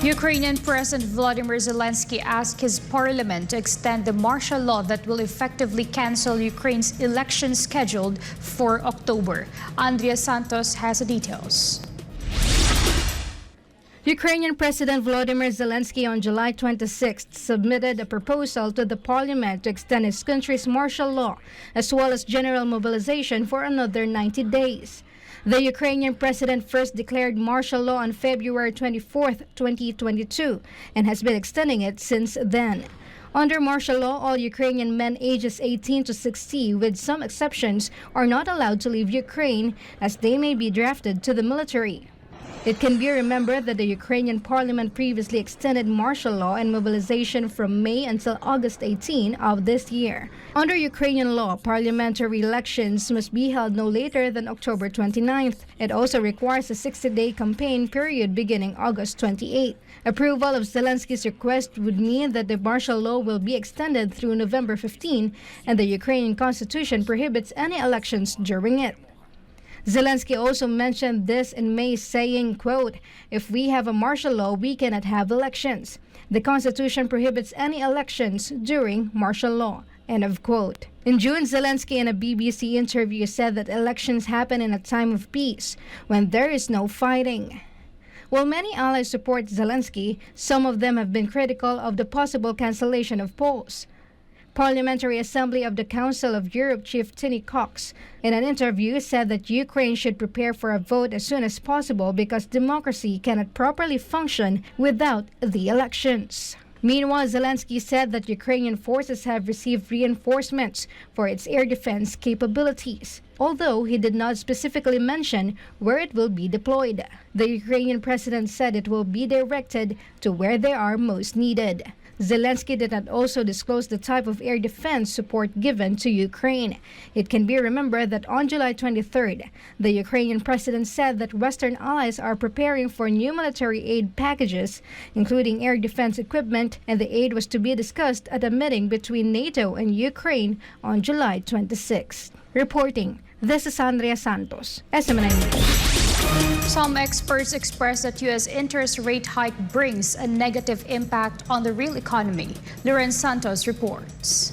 Ukrainian President Volodymr Zelenskyy asked his parliament to extend the martial law that will effectively cancel Ukraine's election scheduled for October. Andrea Santos has the details. Ukrainian President Volodymr Zelenskyy on July 26th submitted a proposal to the parliament to extend his country's martial law as well as general mobilization for another 90 days. The Ukrainian president first declared martial law on February 24, 2022, and has been extending it since then. Under martial law, all Ukrainian men ages 18 to 60, with some exceptions, are not allowed to leave Ukraine as they may be drafted to the military. It can be remembered that the Ukrainian parliament previously extended martial law and mobilization from May until August 18 of this year. Under Ukrainian law, parliamentary elections must be held no later than October 29th. It also requires a 60-day campaign period beginning August 28. Approval of Zelenskyy's request would mean that the martial law will be extended through November 15, and the Ukrainian constitution prohibits any elections during it. Zelenskyy also mentioned this in May, saying, quote, "If we have a martial law, we cannot have elections. The Constitution prohibits any elections during martial law." End of quote. In June, Zelenskyy in a BBC interview said that elections happen in a time of peace, when there is no fighting. While many allies support Zelenskyy, some of them have been critical of the possible cancellation of polls. Parliamentary Assembly of the Council of Europe Chief Tinny Cox, in an interview, said that Ukraine should prepare for a vote as soon as possible because democracy cannot properly function without the elections. Meanwhile, Zelenskyy said that Ukrainian forces have received reinforcements for its air defense capabilities, although he did not specifically mention where it will be deployed. The Ukrainian president said it will be directed to where they are most needed. Zelenskyy did not also disclose the type of air defense support given to Ukraine. It can be remembered that on July 23rd, the Ukrainian president said that Western allies are preparing for new military aid packages, including air defense equipment, and the aid was to be discussed at a meeting between NATO and Ukraine on July 26th. Reporting, this is Andrea Santos, SMNI News. Some experts express that U.S. interest rate hike brings a negative impact on the real economy. Andrea Santos reports.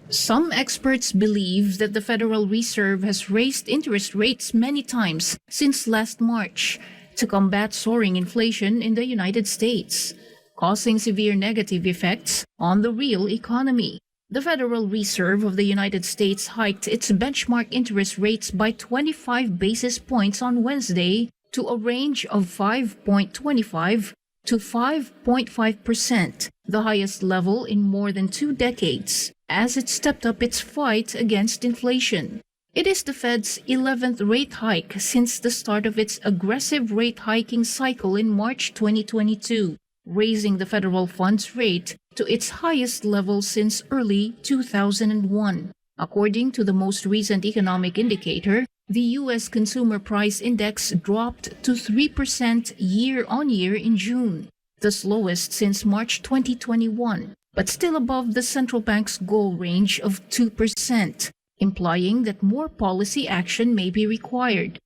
Some experts believe that the Federal Reserve has raised interest rates many times since last March to combat soaring inflation in the United States, causing severe negative effects on the real economy. The Federal Reserve of the United States hiked its benchmark interest rates by 25 basis points on Wednesday to a range of 5.25 to 5.5%, the highest level in more than 2 decades, as it stepped up its fight against inflation. It is the Fed's 11th rate hike since the start of its aggressive rate hiking cycle in March 2022, raising the federal funds rate to its highest level since early 2001. According to the most recent economic indicator, the U.S. Consumer Price Index dropped to 3% year-on-year in June, the slowest since March 2021, but still above the central bank's goal range of 2%, implying that more policy action may be required.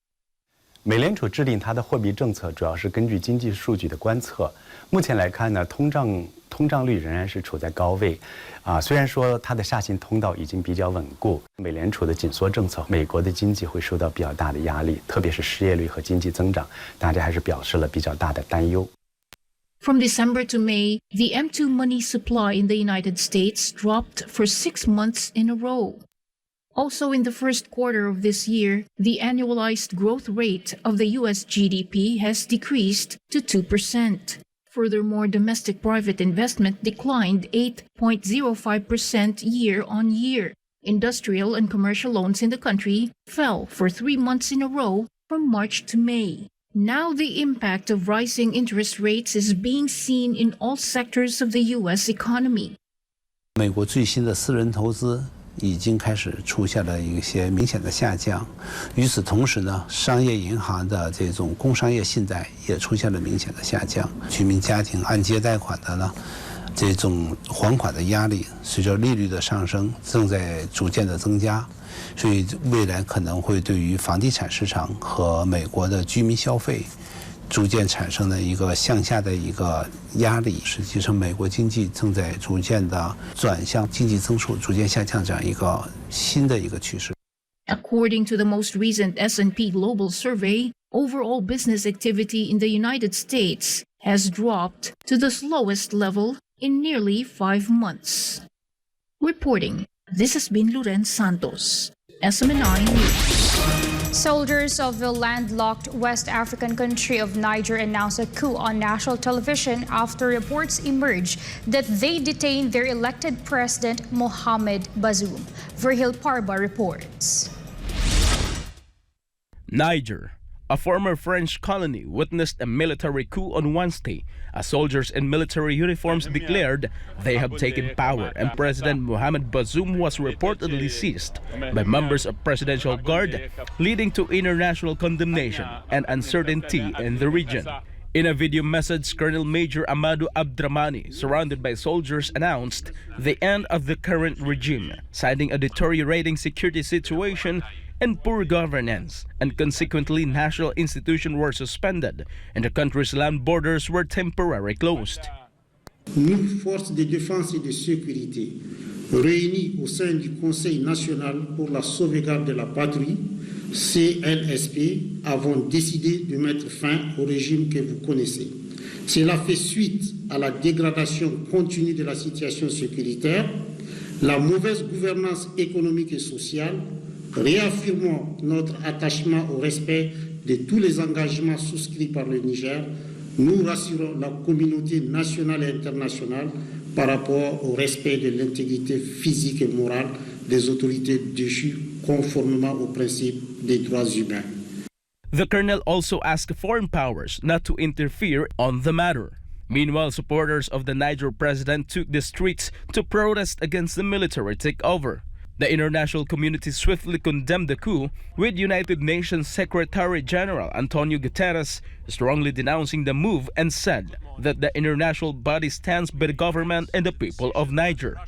美联储制定它的货币政策主要是根据经济数据的观测。目前来看呢，通胀率仍然是处在高位，虽然说它的下行通道已经比较稳固，美联储的紧缩政策，美国的经济会受到比较大的压力，特别是失业率和经济增长，大家还是表示了比较大的担忧。From December to May, the M2 money supply in the United States dropped for 6 months in a row. Also in the first quarter of this year, the annualized growth rate of the U.S. GDP has decreased to 2%. Furthermore, domestic private investment declined 8.05% year-on-year. Industrial and commercial loans in the country fell for 3 months in a row from March to May. Now the impact of rising interest rates is being seen in all sectors of the U.S. economy. 美国最新的私人投资已经开始出现了一些明显的下降。与此同时呢，商业银行的这种工商业信贷也出现了明显的下降。居民家庭按揭贷款的呢，这种还款的压力随着利率的上升正在逐渐的增加，所以未来可能会对于房地产市场和美国的居民消费逐渐产生的一个向下的一个压力。实际上，美国经济正在逐渐的转向经济增速逐渐下降这样一个新的一个趋势。According to the most recent S&P Global Survey, overall business activity in the United States has dropped to the slowest level in nearly 5 months. Reporting, this has been Andrea Santos, SMNI News. Soldiers of the landlocked West African country of Niger announced a coup on national television after reports emerged that they detained their elected president, Mohamed Bazoum. Virgil Parba reports. Niger, a former French colony, witnessed a military coup on Wednesday as soldiers in military uniforms declared they have taken power and President Mohamed Bazoum was reportedly seized by members of Presidential Guard, leading to international condemnation and uncertainty in the region. In a video message, Colonel Major Amadou Abdramani, surrounded by soldiers, announced the end of the current regime, citing a deteriorating security situation and poor governance, and consequently national institutions were suspended and the country's land borders were temporarily closed. Nous, forces de défense et de sécurité, réunis au sein du Conseil national pour la sauvegarde de la patrie, CNSP, avons décidé de mettre fin au régime que vous connaissez. Cela fait suite à la dégradation continue de la situation sécuritaire, la mauvaise gouvernance économique et sociale. Réaffirmons notre attachement au respect de tous les engagements souscrits par le Niger. Nous rassurons la communauté nationale et internationale par rapport au respect de l'intégrité physique et morale des autorités déchues conformément aux principes des droits humains. The colonel also asked foreign powers not to interfere on the matter. Meanwhile, supporters of the Niger president took the streets to protest against the military takeover. The international community swiftly condemned the coup, with United Nations Secretary General Antonio Guterres strongly denouncing the move and said that the international body stands by the government and the people of Niger.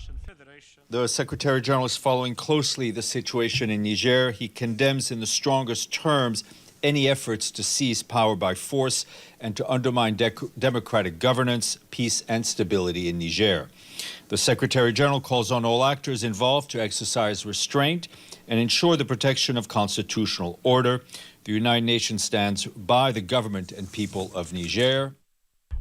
The Secretary General is following closely the situation in Niger. He condemns in the strongest terms any efforts to seize power by force and to undermine democratic governance, peace, and stability in Niger. The Secretary General calls on all actors involved to exercise restraint and ensure the protection of constitutional order. The United Nations stands by the government and people of Niger.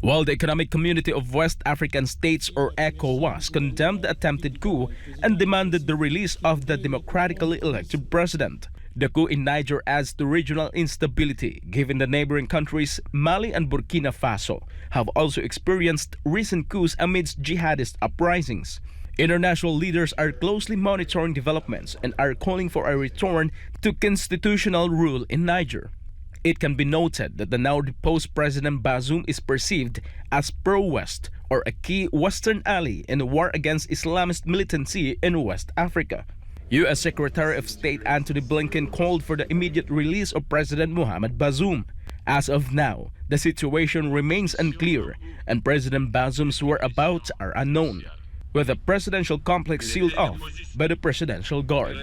While the Economic Community of West African States, or ECOWAS, condemned the attempted coup and demanded the release of the democratically elected president. The coup in Niger adds to regional instability, given the neighboring countries Mali and Burkina Faso have also experienced recent coups amidst jihadist uprisings. International leaders are closely monitoring developments and are calling for a return to constitutional rule in Niger. It can be noted that the now deposed President Bazoum is perceived as pro-West or a key Western ally in the war against Islamist militancy in West Africa. U.S. Secretary of State Antony Blinken called for the immediate release of President Mohamed Bazoum. As of now, the situation remains unclear and President Bazoum's whereabouts are unknown, with the presidential complex sealed off by the Presidential Guard.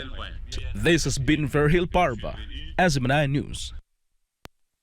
This has been Virgil Parba, SMNI News.